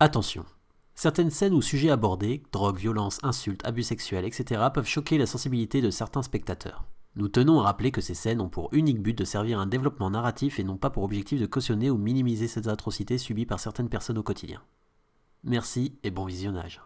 Attention, certaines scènes ou sujets abordés, drogue, violence, insultes, abus sexuels, etc. peuvent choquer la sensibilité de certains spectateurs. Nous tenons à rappeler que ces scènes ont pour unique but de servir un développement narratif et non pas pour objectif de cautionner ou minimiser ces atrocités subies par certaines personnes au quotidien. Merci et bon visionnage.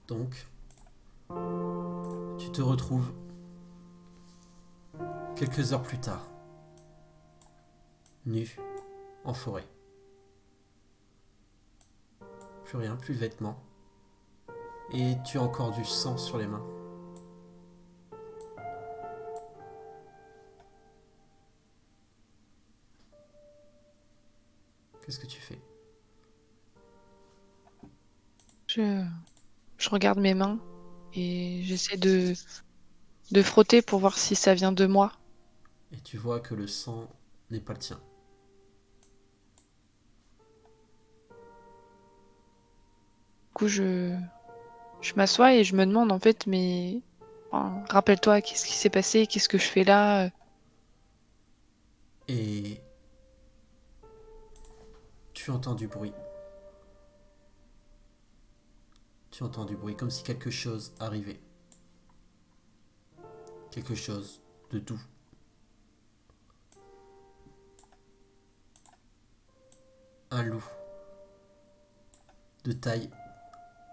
Donc, tu te retrouves quelques heures plus tard, nu, en forêt. Plus rien, plus de vêtements. Et tu as encore du sang sur les mains. Qu'est-ce que tu fais? Je regarde mes mains et j'essaie de frotter pour voir si ça vient de moi. Et tu vois que le sang n'est pas le tien. Du coup, je m'assois et je me demande en fait, mais rappelle-toi, qu'est-ce qui s'est passé? Qu'est-ce que je fais là? Et tu entends du bruit. Tu entends du bruit comme si quelque chose arrivait. Quelque chose de doux. Un loup de taille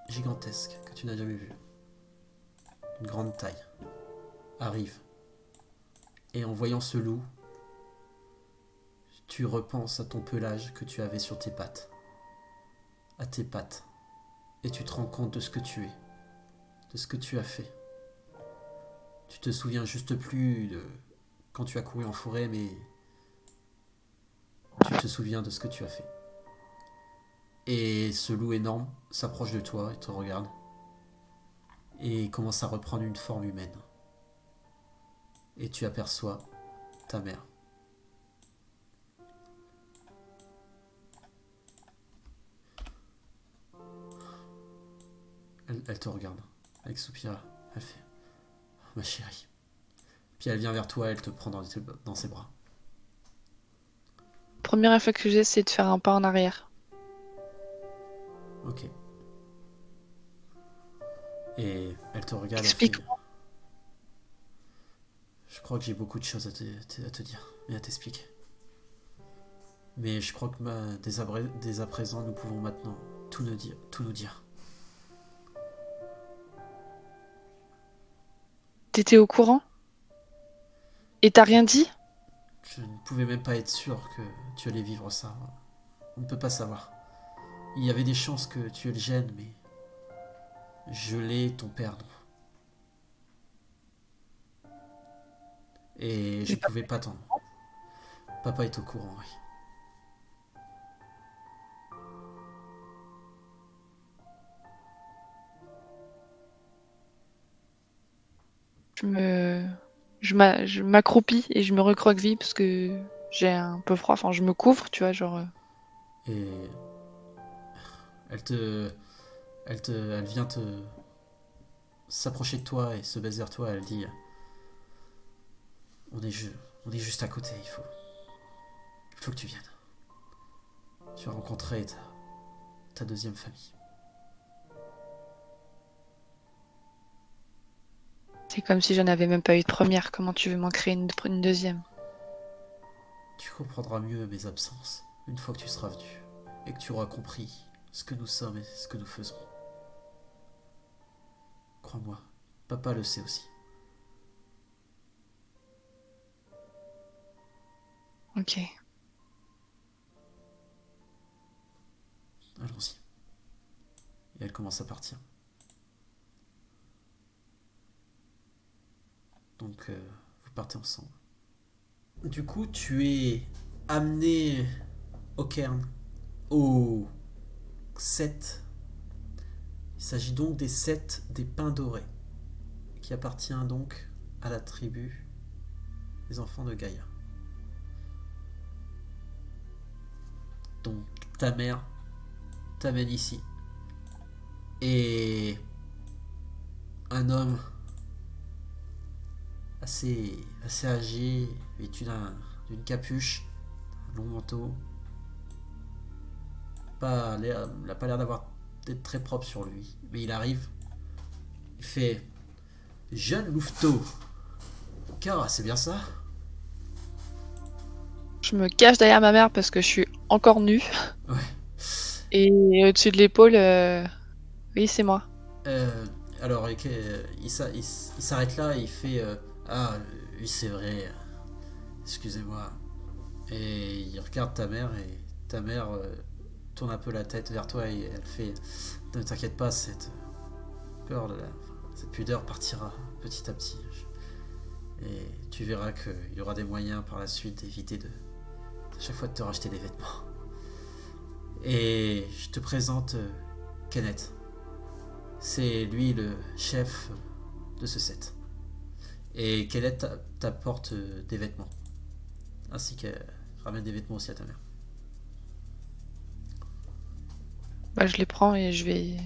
gigantesque que tu n'as jamais vu. Une grande taille arrive. Et en voyant ce loup, tu repenses à ton pelage que tu avais sur tes pattes. À tes pattes. Et tu te rends compte de ce que tu es. De ce que tu as fait. Tu te souviens juste plus de quand tu as couru en forêt, mais tu te souviens de ce que tu as fait. Et ce loup énorme s'approche de toi et te regarde. Et commence à reprendre une forme humaine. Et tu aperçois ta mère. Elle te regarde avec soupir. Elle fait ma chérie. Puis elle vient vers toi, elle te prend dans ses bras. Premier réflexe que j'ai, c'est de faire un pas en arrière. Ok. Et elle te regarde, elle fait... Explique-moi. Je crois que j'ai beaucoup de choses à te dire et à t'expliquer. Mais je crois que dès à présent, nous pouvons maintenant tout nous dire. T'étais au courant? Et t'as rien dit? Je ne pouvais même pas être sûr que tu allais vivre ça. On ne peut pas savoir. Il y avait des chances que tu aies le gène, mais je l'ai ton perdre. Et je Mais pouvais pas t'en... Papa est au courant, oui. Je me... je m'accroupis et je me recroqueville parce que j'ai un peu froid. Enfin, je me couvre, tu vois, genre... Et elle te... Elle vient te... s'approcher de toi et se baise vers toi. Elle dit... On est, on est juste à côté, il faut que tu viennes. tu vas rencontrer ta deuxième famille. C'est comme si j'en avais même pas eu de première. Comment tu veux m'en créer une deuxième? Tu comprendras mieux mes absences une fois que tu seras venu et que tu auras compris ce que nous sommes et ce que nous faisons. Crois-moi, papa le sait aussi. Ok. Allons-y. Et elle commence à partir. Donc, vous partez ensemble. Du coup, tu es amené au cairn, au 7. Il s'agit donc des 7 des pins dorés, qui appartient donc à la tribu des enfants de Gaïa. Donc, ta mère t'amène ici. Et un homme assez âgé, vêtu d'une capuche, un long manteau. Il n'a pas l'air d'être très propre sur lui. Mais il arrive, il fait Jeune Louveteau. Car c'est bien ça? Je me cache derrière ma mère parce que je suis encore nue. Ouais. Et au-dessus de l'épaule, oui, c'est moi. Alors, il s'arrête là et il fait Ah, oui, c'est vrai. Excusez-moi. Et il regarde ta mère et ta mère tourne un peu la tête vers toi et elle fait Ne t'inquiète pas, cette pudeur partira petit à petit. Et tu verras qu'il y aura des moyens par la suite d'éviter de chaque fois de te racheter des vêtements. Et je te présente Kenneth. C'est lui le chef de ce set. Et Kenneth t'apporte des vêtements. Ainsi qu'elle ramène des vêtements aussi à ta mère. Bah, je les prends et je vais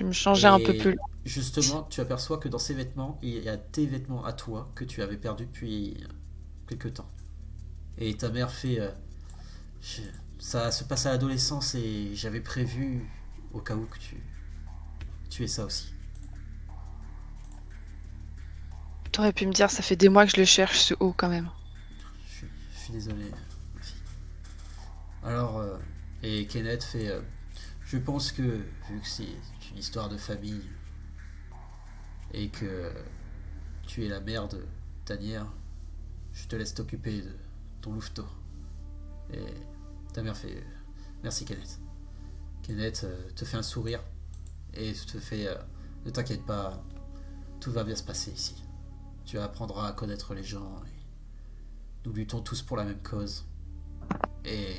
me changer un peu Et plus. justement, tu aperçois que dans ces vêtements, il y a tes vêtements à toi que tu avais perdus depuis quelque temps. Et ta mère fait ça se passe à l'adolescence et j'avais prévu au cas où que tu aies ça aussi. T'aurais pu me dire, ça fait des mois que je le cherche ce haut quand même. Je suis désolé, ma fille. Alors, et Kenneth fait je pense que, vu que c'est une histoire de famille et que tu es la mère de Tanière, je te laisse t'occuper de ton louveteau. Et ta mère fait merci Kenneth. Kenneth te fait un sourire et te fait ne t'inquiète pas, tout va bien se passer ici. Tu apprendras à connaître les gens et nous luttons tous pour la même cause. Et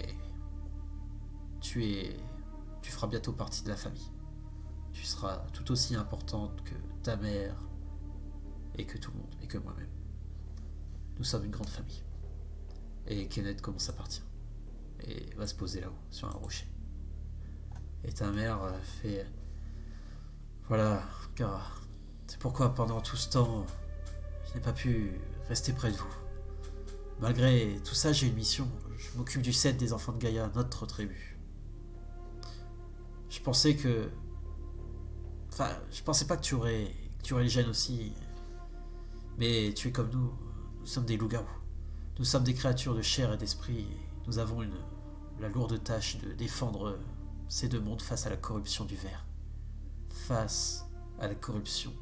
tu feras bientôt partie de la famille. Tu seras tout aussi importante que ta mère et que tout le monde et que moi-même. Nous sommes une grande famille. Et Kenneth commence à partir et va se poser là-haut sur un rocher. Et ta mère fait voilà, car c'est pourquoi pendant tout ce temps je n'ai pas pu rester près de vous. Malgré tout ça, j'ai une mission. Je m'occupe du set des enfants de Gaïa, notre tribu. Je pensais que... Enfin, je pensais pas que tu aurais les gènes aussi. Mais tu es comme nous. Nous sommes des loups-garous. Nous sommes des créatures de chair et d'esprit. Et nous avons la lourde tâche de défendre ces deux mondes face à la corruption du ver. Face à la corruption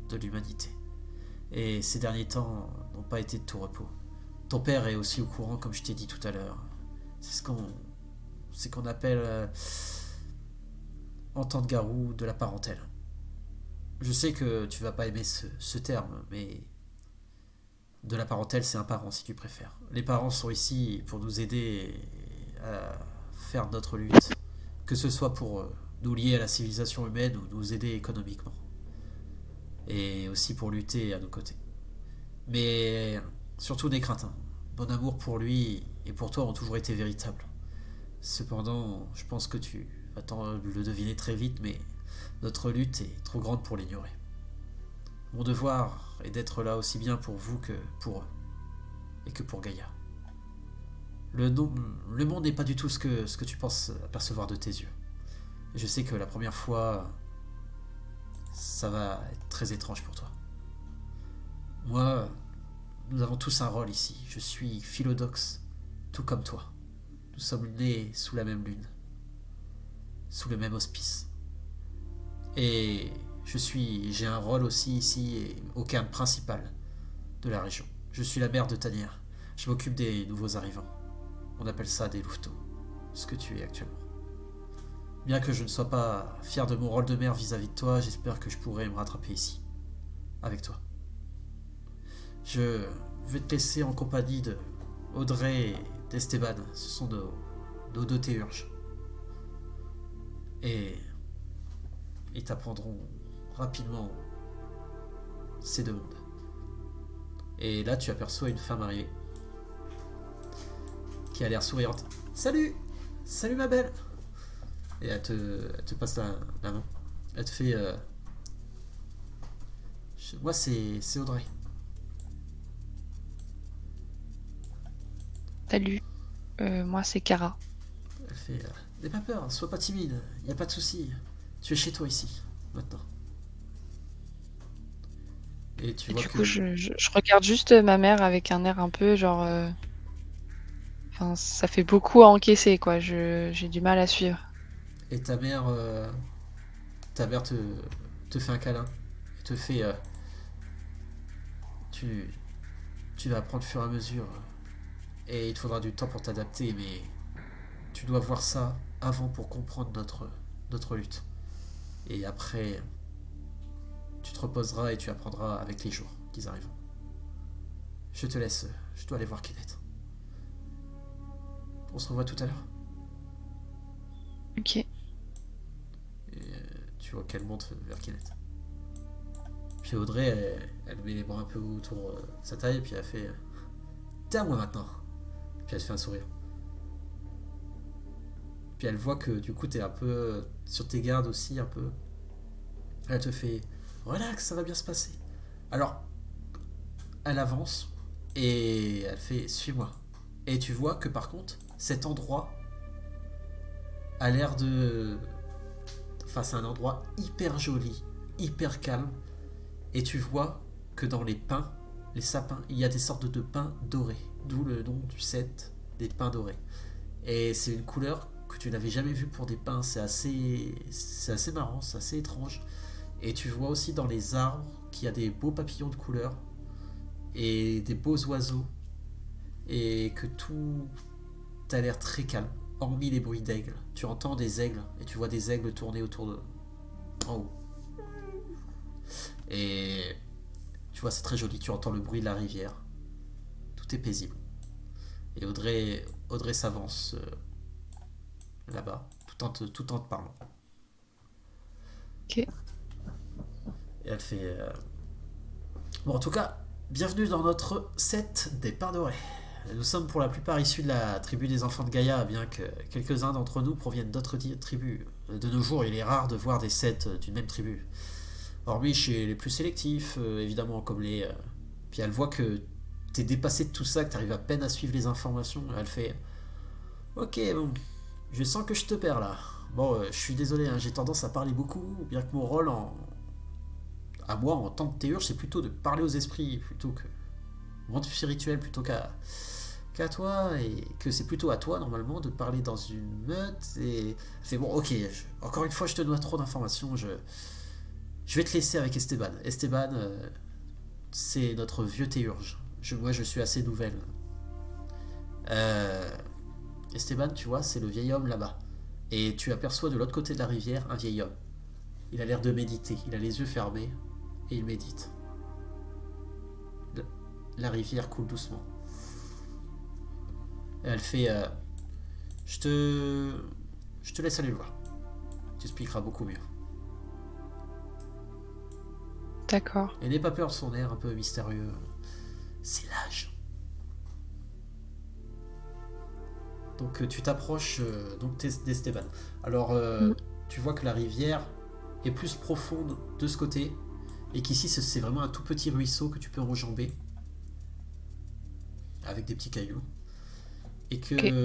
de l'humanité. Et ces derniers temps n'ont pas été de tout repos. Ton père est aussi au courant, comme je t'ai dit tout à l'heure. C'est ce qu'on appelle entente garou de la parentèle. Je sais que tu vas pas aimer ce terme, mais de la parentèle, c'est un parent si tu préfères. Les parents sont ici pour nous aider à faire notre lutte, que ce soit pour nous lier à la civilisation humaine ou nous aider économiquement, et aussi pour lutter à nos côtés. Mais surtout n'aie crainte. Mon amour pour lui et pour toi ont toujours été véritables. Cependant, je pense que tu vas le deviner très vite, mais notre lutte est trop grande pour l'ignorer. Mon devoir est d'être là aussi bien pour vous que pour eux, et que pour Gaïa. Le, le monde n'est pas du tout ce que tu penses apercevoir de tes yeux. Et je sais que la première fois, ça va être très étrange pour toi. Moi, nous avons tous un rôle ici. Je suis Philodox, tout comme toi. Nous sommes nés sous la même lune, sous le même hospice. Et j'ai un rôle aussi ici et au cairn principal de la région. Je suis la mère de Tanière. Je m'occupe des nouveaux arrivants. On appelle ça des louveteaux, ce que tu es actuellement. Bien que je ne sois pas fier de mon rôle de mère vis-à-vis de toi, j'espère que je pourrai me rattraper ici, avec toi. Je vais te laisser en compagnie de Audrey et d'Esteban. Ce sont nos deux théurges. Et ils t'apprendront rapidement ces deux mondes. Et là, tu aperçois une femme arriver qui a l'air souriante. Salut! Salut ma belle! Et elle te passe la main. Elle te fait. Moi, c'est Audrey. Salut, moi c'est Cara. Elle fait. N'aie pas peur, sois pas timide, y a pas de souci. Tu es chez toi ici, maintenant. Et tu Et vois du que. coup, je regarde juste ma mère avec un air un peu genre. Enfin, ça fait beaucoup à encaisser, quoi. J'ai du mal à suivre. Et ta mère te fait un câlin. Et te fait. Tu, tu vas apprendre au fur et à mesure. Et il te faudra du temps pour t'adapter, mais tu dois voir ça avant pour comprendre notre lutte. Et après, tu te reposeras et tu apprendras avec les jours qu'ils arriveront. Je te laisse, je dois aller voir Kenneth. On se revoit tout à l'heure. Ok. Et tu vois qu'elle monte vers Kenneth. Puis Audrey, elle met les bras un peu autour de sa taille, et puis elle fait t'es à moi maintenant. Puis elle se fait un sourire. Puis elle voit que du coup t'es un peu sur tes gardes aussi, un peu. Elle te fait relax, ça va bien se passer. Alors, elle avance et elle fait suis-moi. Et tu vois que par contre, cet endroit a l'air de. Enfin, c'est un endroit hyper joli, hyper calme. Et tu vois que dans les pins, les sapins, il y a des sortes de pins dorés. D'où le nom du set des pins dorés. Et c'est une couleur que tu n'avais jamais vue pour des pins. C'est assez marrant, c'est assez étrange. Et tu vois aussi dans les arbres qu'il y a des beaux papillons de couleur et des beaux oiseaux. Et que tout a l'air très calme, hormis les bruits d'aigles. Tu entends des aigles et tu vois des aigles tourner autour de. En haut. Et tu vois, c'est très joli. Tu entends le bruit de la rivière. Tout est paisible. Et Audrey s'avance là-bas, tout en te parlant. Ok. Et elle fait. Bon, en tout cas, bienvenue dans notre set des Pins Dorés. Nous sommes pour la plupart issus de la tribu des enfants de Gaïa, bien que quelques-uns d'entre nous proviennent d'autres tribus. De nos jours, il est rare de voir des sets d'une même tribu. Hormis chez les plus sélectifs, évidemment, comme les. Puis elle voit que t'es dépassé de tout ça, que t'arrives à peine à suivre les informations. Elle fait ok, bon, je sens que je te perds là. Bon, je suis désolé, hein, j'ai tendance à parler beaucoup, bien que mon rôle à moi en tant que théurge, c'est plutôt de parler aux esprits plutôt que. Monde spirituel plutôt qu'à toi, et que c'est plutôt à toi normalement de parler dans une meute. Et fait bon, ok, encore une fois, je te dois trop d'informations. Je vais te laisser avec Esteban. Esteban, c'est notre vieux théurge. Moi, je suis assez nouvelle. Esteban, tu vois, c'est le vieil homme là-bas. Et tu aperçois de l'autre côté de la rivière un vieil homme. Il a l'air de méditer. Il a les yeux fermés et il médite. La rivière coule doucement. Et elle fait je te laisse aller le voir. Tu expliqueras beaucoup mieux. D'accord. Et n'aie pas peur de son air un peu mystérieux. C'est l'âge. Donc tu t'approches donc d'Esteban. Alors tu vois que la rivière est plus profonde de ce côté et qu'ici c'est vraiment un tout petit ruisseau que tu peux enjamber avec des petits cailloux. et que Ok.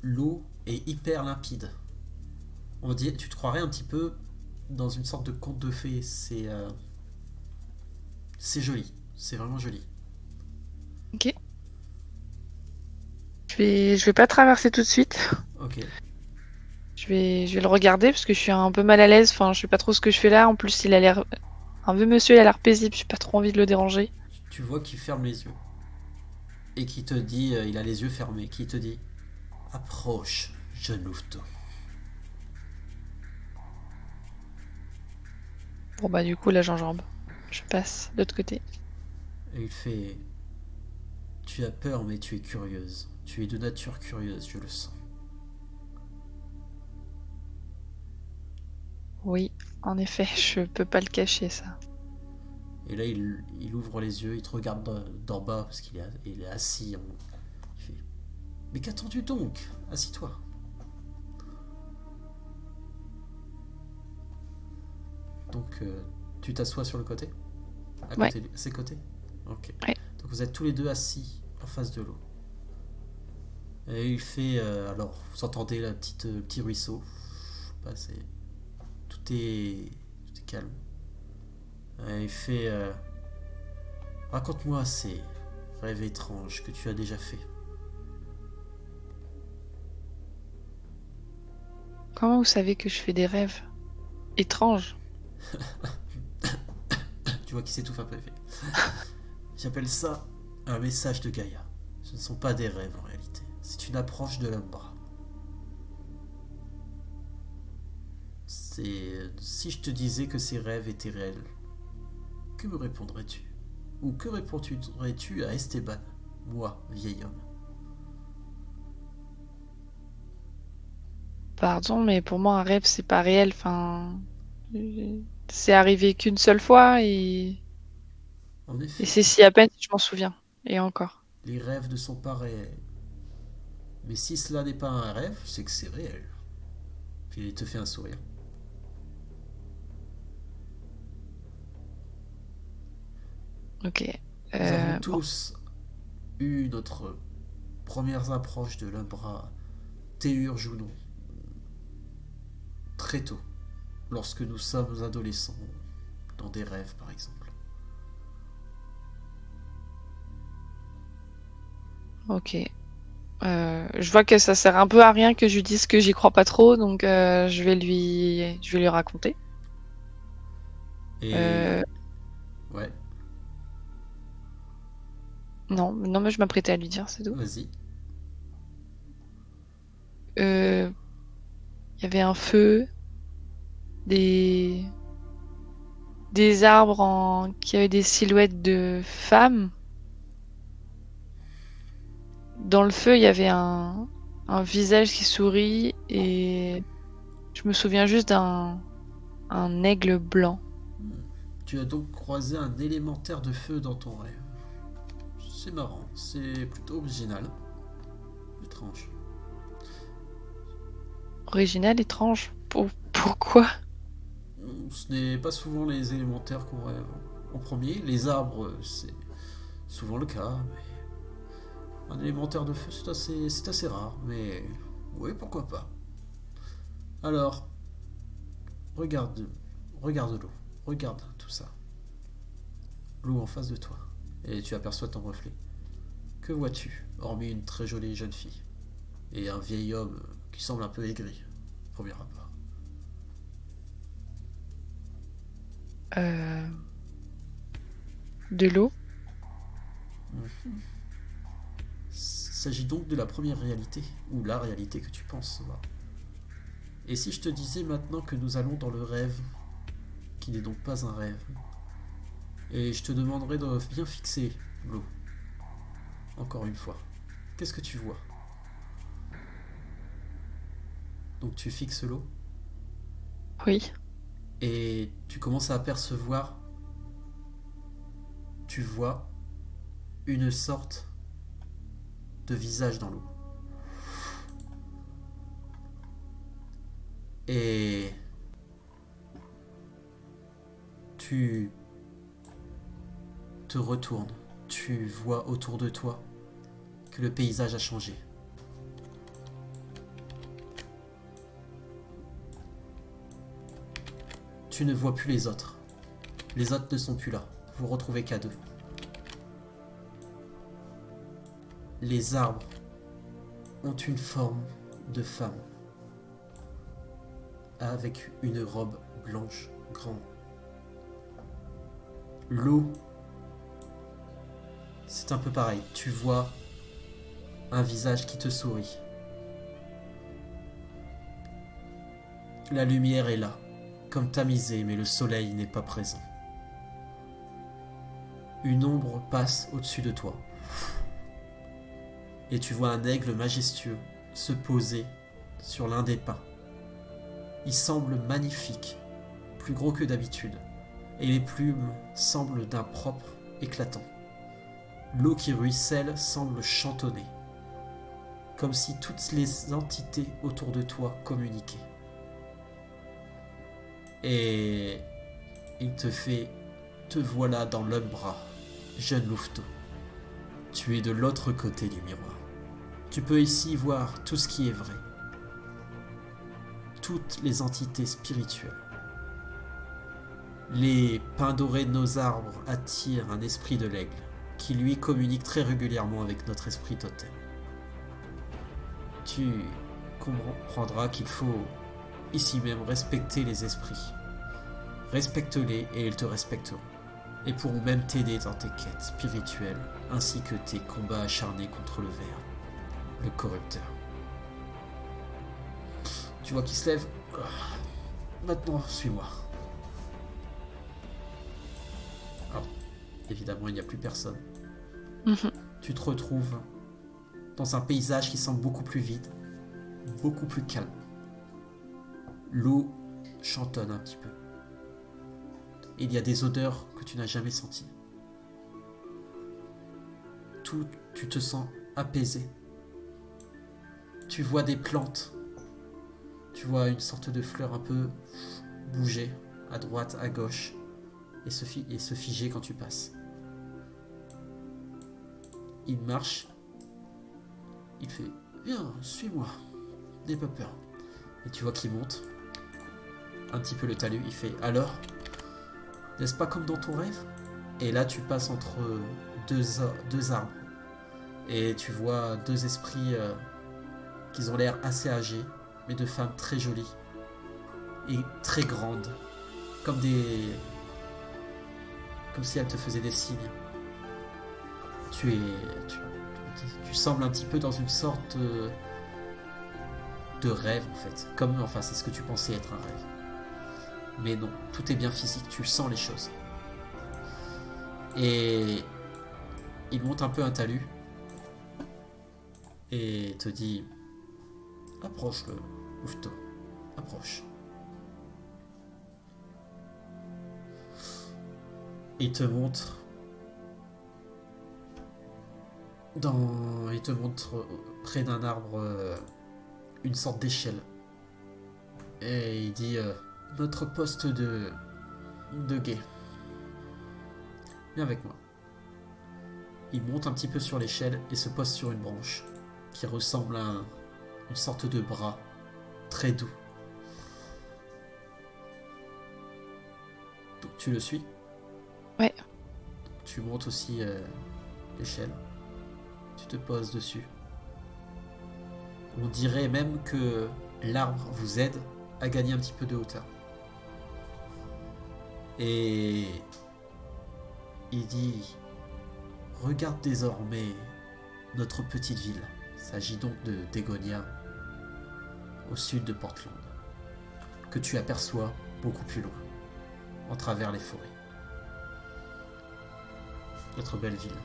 l'eau est hyper limpide. On dit, tu te croirais un petit peu dans une sorte de conte de fées. C'est joli, c'est vraiment joli. Ok. Je vais pas traverser tout de suite. Ok. Je vais le regarder parce que je suis un peu mal à l'aise. Enfin, je sais pas trop ce que je fais là. En plus, il a l'air, un vieux monsieur, il a l'air paisible. J'ai pas trop envie de le déranger. Tu vois qu'il ferme les yeux et qui te dit, il a les yeux fermés, qui te dit, approche, jeune louveteau. Bon bah du coup, là, j'enjambe. Je passe de l'autre côté. Et il fait, tu as peur mais tu es curieuse. Tu es de nature curieuse, je le sens. Oui, en effet, je peux pas le cacher ça. Et là, il ouvre les yeux, il te regarde d'en bas parce il est assis. Il fait, mais qu'attends-tu donc? Assis-toi. Donc, tu t'assois sur le côté? Ouais, À ses côtés? Ok. ouais. Donc, vous êtes tous les deux assis en face de l'eau. Et il fait. Alors, vous entendez le petit ruisseau. Bah, tout tout est calme. Et il fait. Raconte-moi ces rêves étranges que tu as déjà fait. Comment vous savez que je fais des rêves étranges? Tu vois qu'il s'étouffe un peu. Il fait, j'appelle ça un message de Gaïa. Ce ne sont pas des rêves en réalité. C'est une approche de l'Umbra. Si je te disais que ces rêves étaient réels, que me répondrais-tu? Ou que répondrais-tu à Esteban, moi, vieil homme? Pardon, mais pour moi, un rêve, c'est pas réel. Enfin, euh, c'est arrivé qu'une seule fois En et effet, c'est si à peine si je m'en souviens. Et encore. les rêves ne sont pas réels. Mais si cela n'est pas un rêve, c'est que c'est réel. Puis il te fait un sourire. Ok. Nous avons Bon. tous eu notre première approche de l'Umbra, théurge ou non, très tôt, lorsque nous sommes adolescents, dans des rêves par exemple. Ok. Je vois que ça sert un peu à rien que je lui dise que j'y crois pas trop, donc je vais lui raconter. Et Euh, ouais, non, non, mais je m'apprêtais à lui dire, c'est tout. vas-y. Euh, Il y avait un feu, des, des arbres qui avaient des silhouettes de femmes. Dans le feu, il y avait un visage qui sourit et je me souviens juste un aigle blanc. Tu as donc croisé un élémentaire de feu dans ton rêve. C'est marrant, c'est plutôt original. Étrange. Original, étrange. Pourquoi? Ce n'est pas souvent les élémentaires qu'on rêve en premier. Les arbres, c'est souvent le cas, mais un élémentaire de feu, c'est assez rare. Mais oui, pourquoi pas. Alors, regarde, regarde l'eau. Regarde tout ça. L'eau en face de toi. Et tu aperçois ton reflet. Que vois-tu, hormis une très jolie jeune fille et un vieil homme qui semble un peu aigri, au premier abord? Euh, de l'eau? Il s'agit donc de la première réalité, ou la réalité que tu penses voir. Et si je te disais maintenant que nous allons dans le rêve, qui n'est donc pas un rêve, et je te demanderais de bien fixer l'eau, encore une fois, qu'est-ce que tu vois? Donc tu fixes l'eau, Oui. et tu commences à apercevoir, tu vois une sorte de visage dans l'eau. Et tu te retournes, tu vois autour de toi que le paysage a changé. Tu ne vois plus les autres. Les autres ne sont plus là. Vous vous retrouvez qu'à deux. Les arbres ont une forme de femme, avec une robe blanche grande. L'eau, c'est un peu pareil. Tu vois un visage qui te sourit. La lumière est là, comme tamisée, mais le soleil n'est pas présent. Une ombre passe au-dessus de toi. Et tu vois un aigle majestueux se poser sur l'un des pins. Il semble magnifique, plus gros que d'habitude, et les plumes semblent d'un propre éclatant. L'eau qui ruisselle semble chantonner, comme si toutes les entités autour de toi communiquaient. Et il te fait « Te voilà dans l'Umbra, jeune louveteau. Tu es de l'autre côté du miroir. Tu peux ici voir tout ce qui est vrai. Toutes les entités spirituelles. Les pins dorés de nos arbres attirent un esprit de l'aigle, qui lui communique très régulièrement avec notre esprit totem. Tu comprendras qu'il faut ici même respecter les esprits. Respecte-les et ils te respecteront, et pourront même t'aider dans tes quêtes spirituelles, ainsi que tes combats acharnés contre le ver, le corrupteur. Tu vois qu'il se lève. Maintenant, suis-moi. Alors, évidemment, il n'y a plus personne. Tu te retrouves dans un paysage qui semble beaucoup plus vide, beaucoup plus calme. L'eau chantonne un petit peu. Il y a des odeurs que tu n'as jamais senties. Tu te sens apaisé. Tu vois des plantes. Tu vois une sorte de fleur un peu bouger à droite, à gauche, et se figer quand tu passes. Il marche. Il fait « Viens, suis-moi. N'aie pas peur. » Et tu vois qu'il monte un petit peu le talus. Il fait « Alors ? N'est-ce pas comme dans ton rêve ?» Et là, tu passes entre deux arbres. Et tu vois deux esprits qui ont l'air assez âgés, mais de femmes très jolies et très grandes, comme si elles te faisaient des signes. Tu sembles un petit peu dans une sorte de rêve en fait, c'est ce que tu pensais être un rêve. Mais non, tout est bien physique, tu sens les choses. Et il monte un peu un talus et te dit « Approche le louveteau, approche. » Il te montre près d'un arbre une sorte d'échelle. Et il dit notre poste de guet. Viens avec moi. Il monte un petit peu sur l'échelle et se pose sur une branche qui ressemble à une sorte de bras très doux. Donc tu le suis ? Ouais. Tu montes aussi l'échelle. Tu te poses dessus. On dirait même que l'arbre vous aide à gagner un petit peu de hauteur. Et il dit « Regarde désormais notre petite ville. » Il s'agit donc de Dégonia, au sud de Portland, que tu aperçois beaucoup plus loin, en travers les forêts. Notre belle ville.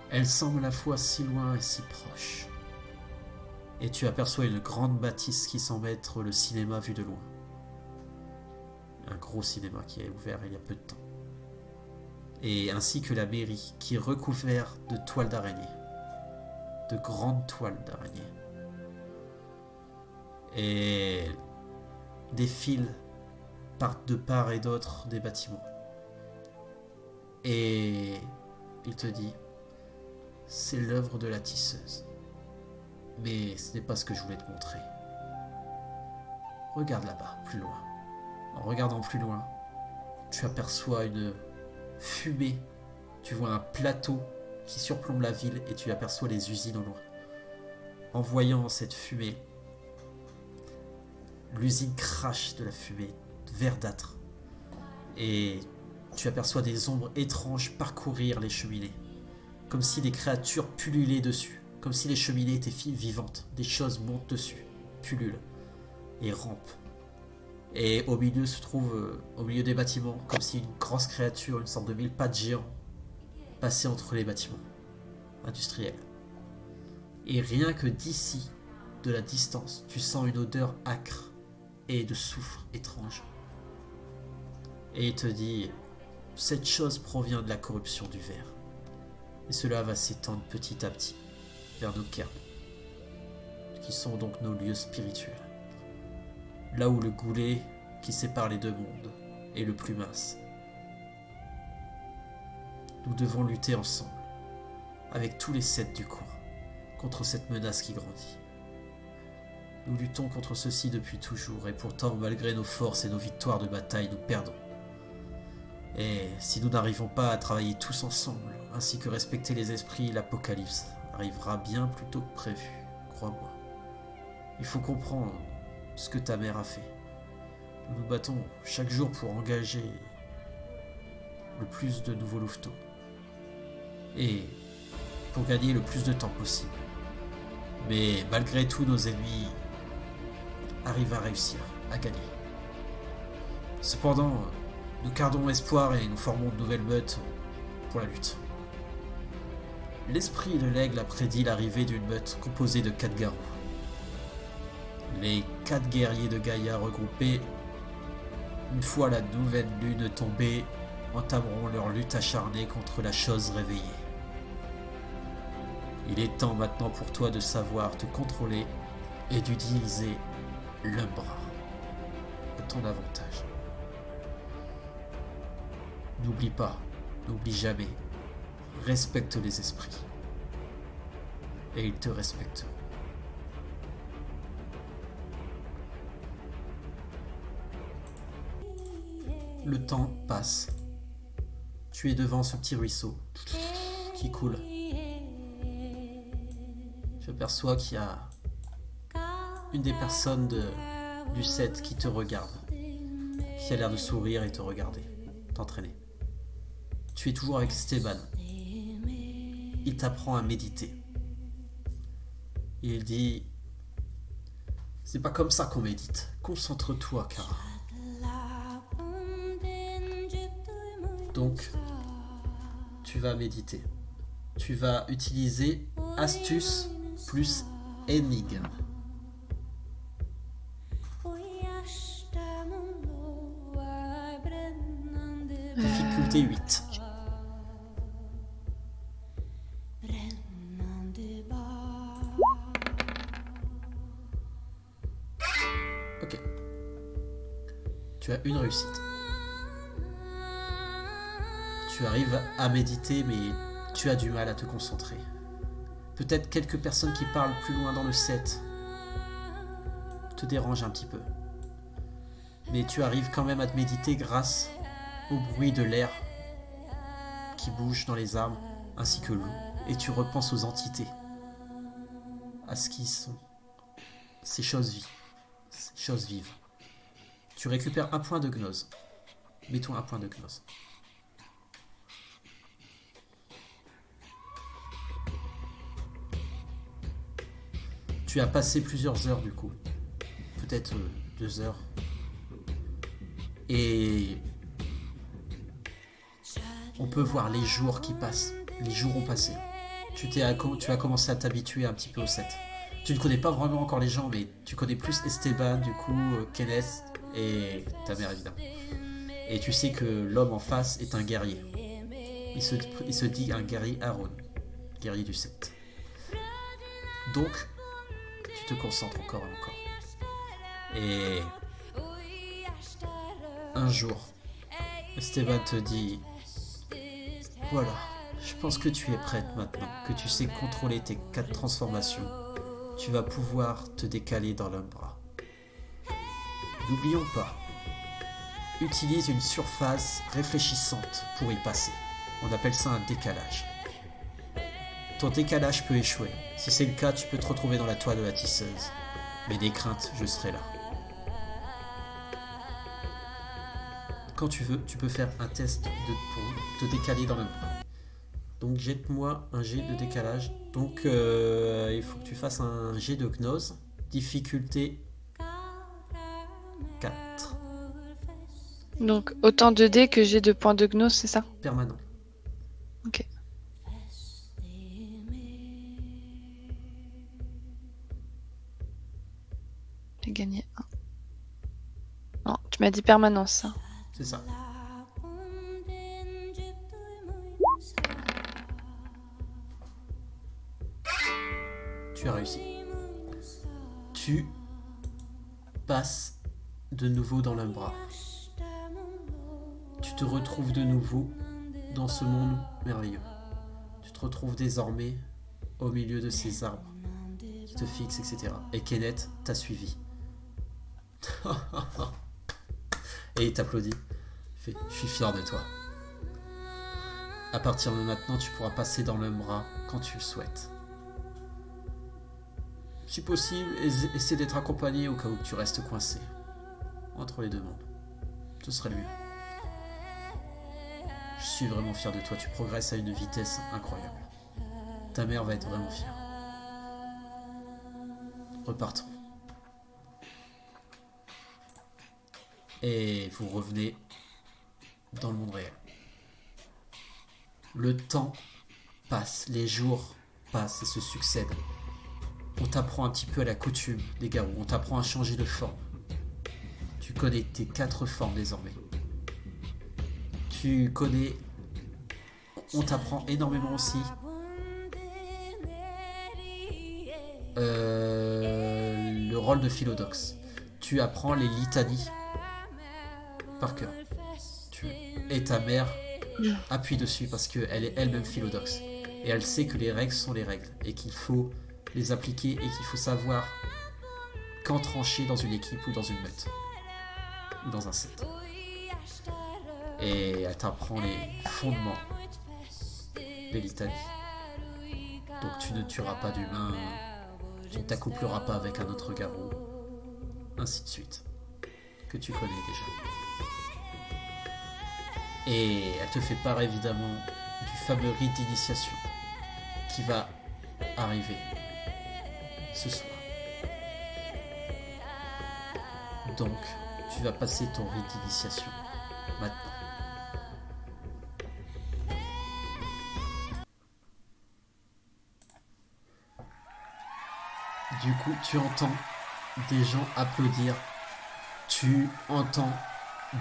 Elle semble à la fois si loin et si proche. Et tu aperçois une grande bâtisse qui semble être le cinéma vu de loin. Un gros cinéma qui est ouvert il y a peu de temps. Et ainsi que la mairie qui est recouverte de toiles d'araignée. De grandes toiles d'araignée. Et des fils partent de part et d'autre des bâtiments. Et il te dit, c'est l'œuvre de la tisseuse. Mais ce n'est pas ce que je voulais te montrer. Regarde là-bas, plus loin. En regardant plus loin, tu aperçois une fumée. Tu vois un plateau qui surplombe la ville et tu aperçois les usines au loin. En voyant cette fumée, l'usine crache de la fumée verdâtre et tu aperçois des ombres étranges parcourir les cheminées, comme si des créatures pullulaient dessus, comme si les cheminées étaient vivantes. Des choses montent dessus, pullulent et rampent. Et au milieu se trouve, au milieu des bâtiments, comme si une grosse créature, une sorte de mille pattes géant, passait entre les bâtiments industriels. Et rien que d'ici, de la distance, tu sens une odeur âcre et de soufre étrange. Et il te dit, cette chose provient de la corruption du verre. Et cela va s'étendre petit à petit vers nos cairns, qui sont donc nos lieux spirituels. Là où le goulet qui sépare les deux mondes est le plus mince. Nous devons lutter ensemble, avec tous les 7 du coin, contre cette menace qui grandit. Nous luttons contre ceci depuis toujours, et pourtant, malgré nos forces et nos victoires de bataille, nous perdons. Et si nous n'arrivons pas à travailler tous ensemble, ainsi que respecter les esprits, l'apocalypse arrivera bien plus tôt que prévu, crois-moi. Il faut comprendre ce que ta mère a fait. Nous nous battons chaque jour pour engager le plus de nouveaux louveteaux et pour gagner le plus de temps possible. Mais malgré tout, nos ennemis arrivent à réussir, à gagner. Cependant, nous gardons espoir et nous formons de nouvelles meutes pour la lutte. L'esprit de l'aigle a prédit l'arrivée d'une meute composée de 4 garous. Les 4 guerriers de Gaïa regroupés, une fois la nouvelle lune tombée, entameront leur lutte acharnée contre la chose réveillée. Il est temps maintenant pour toi de savoir te contrôler et d'utiliser l'Umbra à ton avantage. N'oublie pas, n'oublie jamais, respecte les esprits et ils te respecteront. Le temps passe. Tu es devant ce petit ruisseau qui coule. Tu aperçois qu'il y a une des personnes du set qui te regarde, qui a l'air de sourire et te regarder, t'entraîner. Tu es toujours avec Esteban. Il t'apprend à méditer. Et il dit, c'est pas comme ça qu'on médite. Concentre-toi, Kara. Donc, tu vas méditer. Tu vas utiliser astuce plus énigme. Difficulté 8. Ok. Tu as une réussite. Tu arrives à méditer, mais tu as du mal à te concentrer. Peut-être quelques personnes qui parlent plus loin dans le set te dérangent un petit peu. Mais tu arrives quand même à te méditer grâce au bruit de l'air qui bouge dans les arbres, ainsi que l'eau. Et tu repenses aux entités, à ce qui sont ces choses vives. Tu récupères un point de gnose. Mettons un point de gnose. Tu as passé plusieurs heures du coup, peut-être 2 heures, et on peut voir les jours qui passent. Les jours ont passé. Tu as commencé à t'habituer un petit peu au set. Tu ne connais pas vraiment encore les gens, mais tu connais plus Esteban, du coup, Kenneth et ta mère évidemment. Et tu sais que l'homme en face est un guerrier. Il se dit un guerrier Aaron, guerrier du set. Donc, tu te concentres encore et encore. Et un jour, Esteban te dit, voilà, je pense que tu es prête maintenant, que tu sais contrôler tes 4 transformations. Tu vas pouvoir te décaler dans l'Umbra. N'oublions pas, utilise une surface réfléchissante pour y passer. On appelle ça un décalage. Ton décalage peut échouer. Si c'est le cas, tu peux te retrouver dans la toile de la tisseuse. Mais des craintes, je serai là. Quand tu veux, tu peux faire un test pour te décaler dans le bras. Donc jette-moi un jet de décalage. Donc il faut que tu fasses un jet de gnose. Difficulté 4. Donc autant de dés que j'ai de points de gnose, c'est ça? Permanent. Ok. J'ai gagné 1. Non, tu m'as dit permanence, ça. C'est ça. Tu as réussi. Tu passes de nouveau dans l'umbra. Tu te retrouves de nouveau dans ce monde merveilleux. Tu te retrouves désormais au milieu de ces arbres qui te fixent, etc. Et Kenneth t'a suivi. Et il t'applaudit. Il fait, je suis fier de toi. À partir de maintenant, tu pourras passer dans l'umbra quand tu le souhaites. Si possible, essaie d'être accompagné au cas où tu restes coincé entre les deux mondes. Ce serait le mieux. Je suis vraiment fier de toi, tu progresses à une vitesse incroyable. Ta mère va être vraiment fière. Repartons. Et vous revenez dans le monde réel. Le temps passe, les jours passent et se succèdent. On t'apprend un petit peu à la coutume des garous, on t'apprend à changer de forme. Tu connais tes 4 formes désormais. Tu connais... On t'apprend énormément aussi le rôle de Philodoxe. Tu apprends les litanies par cœur. Et ta mère appuie dessus parce qu'elle est elle-même Philodoxe. Et elle sait que les règles sont les règles et qu'il faut les appliquer et qu'il faut savoir quand trancher dans une équipe ou dans une meute. Ou dans un set. Et elle t'apprend les fondements des litanies. Donc tu ne tueras pas d'humain, tu ne t'accoupleras pas avec un autre garou, ainsi de suite, que tu connais déjà. Et elle te fait part évidemment du fameux rite d'initiation qui va arriver ce soir. Donc, tu vas passer ton rite d'initiation maintenant. Du coup, tu entends des gens applaudir. Tu entends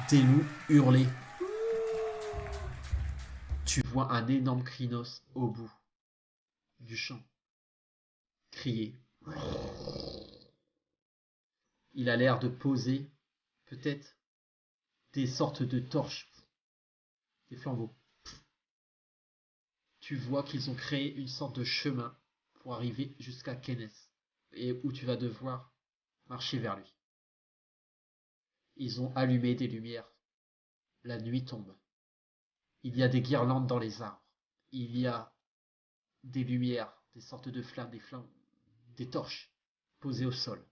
des loups hurler. Tu vois un énorme crinos au bout du champ crier. Il a l'air de poser peut-être des sortes de torches, des flambeaux. Tu vois qu'ils ont créé une sorte de chemin pour arriver jusqu'à Kenneth et où tu vas devoir marcher vers lui. Ils ont allumé des lumières. La nuit tombe. Il y a des guirlandes dans les arbres. Il y a des lumières, des sortes de flammes, des torches posées au sol.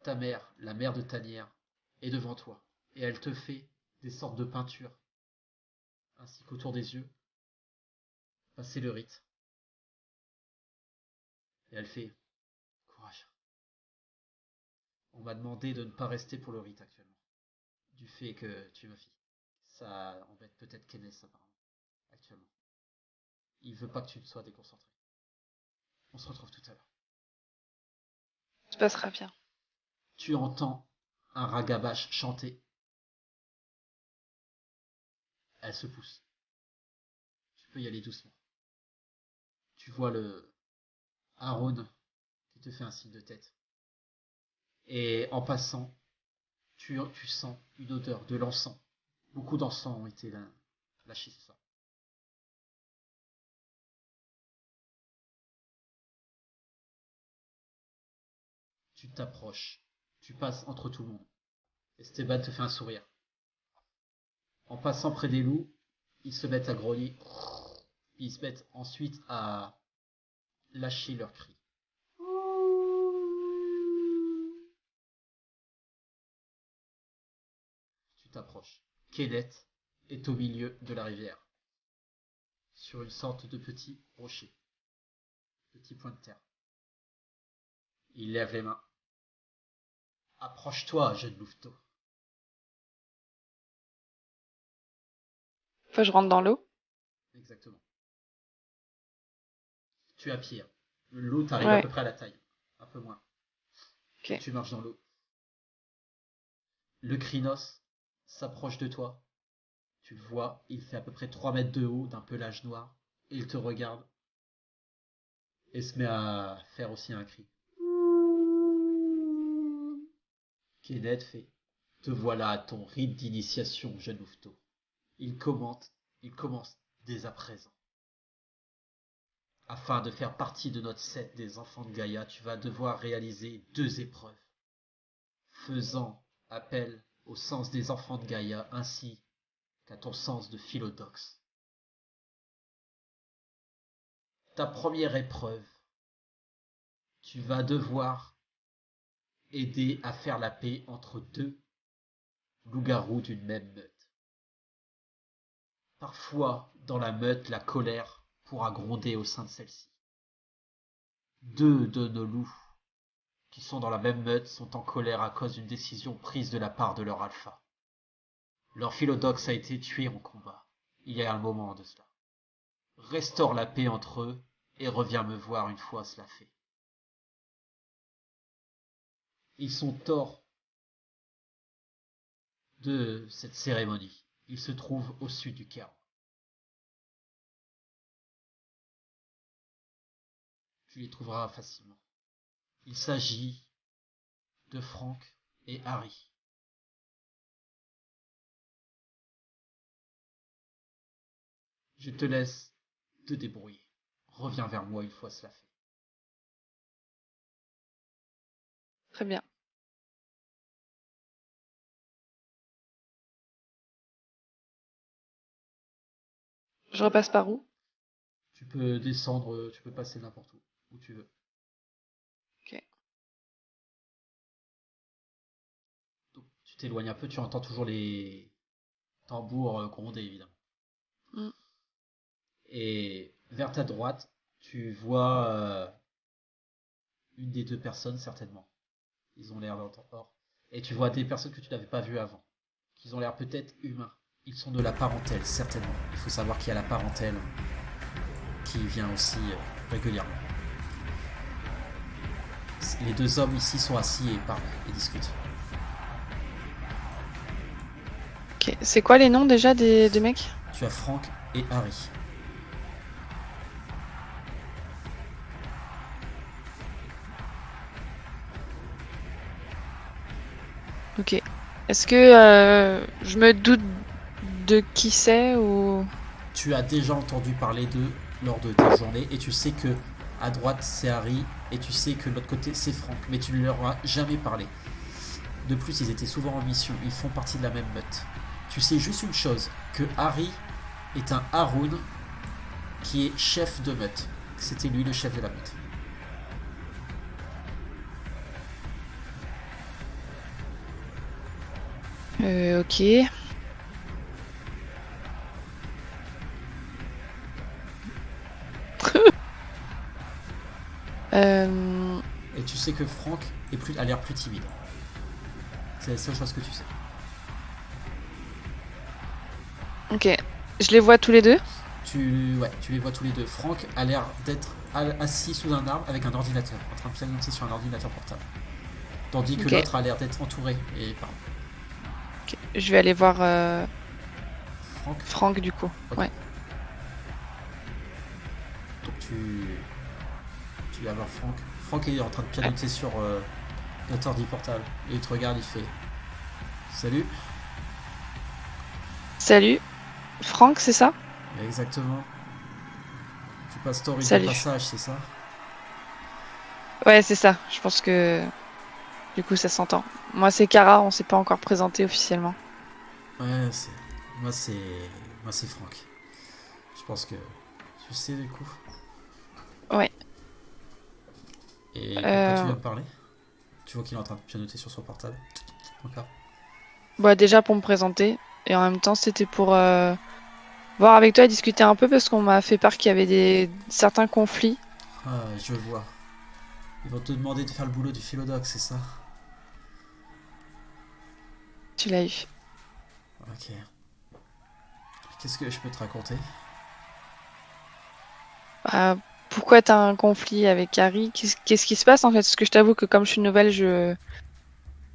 Ta mère, la mère de Tanière, est devant toi et elle te fait des sortes de peintures ainsi qu'autour des yeux. Passer le rite. Et elle fait courage. On m'a demandé de ne pas rester pour le rite actuellement. Du fait que tu es ma fille. Ça embête peut-être Kenneth apparemment. Actuellement. Il veut pas que tu ne sois déconcentré. On se retrouve tout à l'heure. Ça se passera bien. Tu entends un ragabache chanter. Elle se pousse. Tu peux y aller doucement. Tu vois le Aaron qui te fait un signe de tête. Et en passant, tu sens une odeur de l'encens. Beaucoup d'encens ont été lâchés ce soir. Tu t'approches. Tu passes entre tout le monde. Esteban te fait un sourire. En passant près des loups, ils se mettent à grogner. Ils se mettent ensuite à lâcher leurs cris. Tu t'approches. Kenneth est au milieu de la rivière, sur une sorte de petit rocher, petit point de terre. Il lève les mains. Approche-toi, jeune louveteau. Faut que je rentre dans l'eau. Exactement. Tu as pire. L'eau t'arrive à Ouais, peu près à la taille. Un peu moins. ok. Tu marches dans l'eau. Le crinos s'approche de toi. Tu le vois, il fait à peu près 3 mètres de haut, d'un pelage noir. Et il te regarde et se met à faire aussi un cri. Kenneth fait: Te voilà à ton rite d'initiation, jeune louveteau. Il commence dès à présent. Afin de faire partie de notre set des enfants de Gaïa, tu vas devoir réaliser 2 épreuves, faisant appel au sens des enfants de Gaïa ainsi qu'à ton sens de philodoxe. Ta première épreuve, tu vas devoir aider à faire la paix entre 2 loups-garous d'une même meute. Parfois, dans la meute, la colère pourra gronder au sein de celle-ci. 2 de nos loups qui sont dans la même meute sont en colère à cause d'une décision prise de la part de leur alpha. Leur philodoxe a été tué en combat, il y a un moment de cela. Restaure la paix entre eux et reviens me voir une fois cela fait. Ils sont hors de cette cérémonie. Ils se trouvent au sud du Caire. Tu les trouveras facilement. Il s'agit de Frank et Harry. Je te laisse te débrouiller. Reviens vers moi une fois cela fait. Très bien. Je repasse par où? Tu peux descendre, tu peux passer n'importe où tu veux. Ok. Donc, tu t'éloignes un peu, tu entends toujours les tambours gronder évidemment. Mm. Et vers ta droite, tu vois une des 2 personnes certainement. Ils ont l'air d'entendre. Et tu vois des personnes que tu n'avais pas vues avant. Qui ont l'air peut-être humains. Ils sont de la parentèle, certainement. Il faut savoir qu'il y a la parentèle qui vient aussi régulièrement. Les 2 hommes ici sont assis et parlent et discutent. Ok. C'est quoi les noms déjà des mecs? Tu as Frank et Harry. Ok. Est-ce que je me doute de qui c'est ou... Tu as déjà entendu parler d'eux lors de ta journée et tu sais que à droite c'est Harry et tu sais que de l'autre côté c'est Frank, mais tu ne leur as jamais parlé. De plus, ils étaient souvent en mission, ils font partie de la même meute. Tu sais juste une chose, que Harry est un Haroun qui est chef de meute. C'était lui le chef de la meute. Ok. Et tu sais que Frank a l'air plus timide. C'est la seule chose que tu sais. Ok. Je les vois tous les deux? Tu les vois tous les 2. Frank a l'air d'être assis sous un arbre avec un ordinateur, en train de pianoter sur un ordinateur portable. Tandis que Ok. l'autre a l'air d'être entouré et parle. Ok. Je vais aller voir Frank. Franck du coup. Ok. Ouais. Donc tu vas voir Frank. Frank est en train de pianoter sur notre ordi portable. Et il te regarde, il fait: Salut. Salut. Franck, c'est ça? Exactement. Tu passes ton rite de Salut. passage, c'est ça? Ouais, c'est ça. Je pense que Du coup, ça s'entend. Moi, c'est Kara, on s'est pas encore présenté officiellement. Ouais, c'est. Moi, c'est. Moi, c'est Franck. Je pense que. Tu sais, du coup. Ouais. Et pourquoi tu Euh, viens me parler? Tu vois qu'il est en train de pianoter sur son portable. Encore. Bah, déjà pour me présenter. Et en même temps, c'était pour voir avec toi et discuter un peu parce qu'on m'a fait part qu'il y avait certains conflits. Ah, je vois. Ils vont te demander de faire le boulot du philodox, c'est ça? Tu l'as eu. Ok. Qu'est-ce que je peux te raconter? Bah, pourquoi t'as un conflit avec Harry? Qu'est-ce qui se passe en fait? Parce que je t'avoue que comme je suis nouvelle, je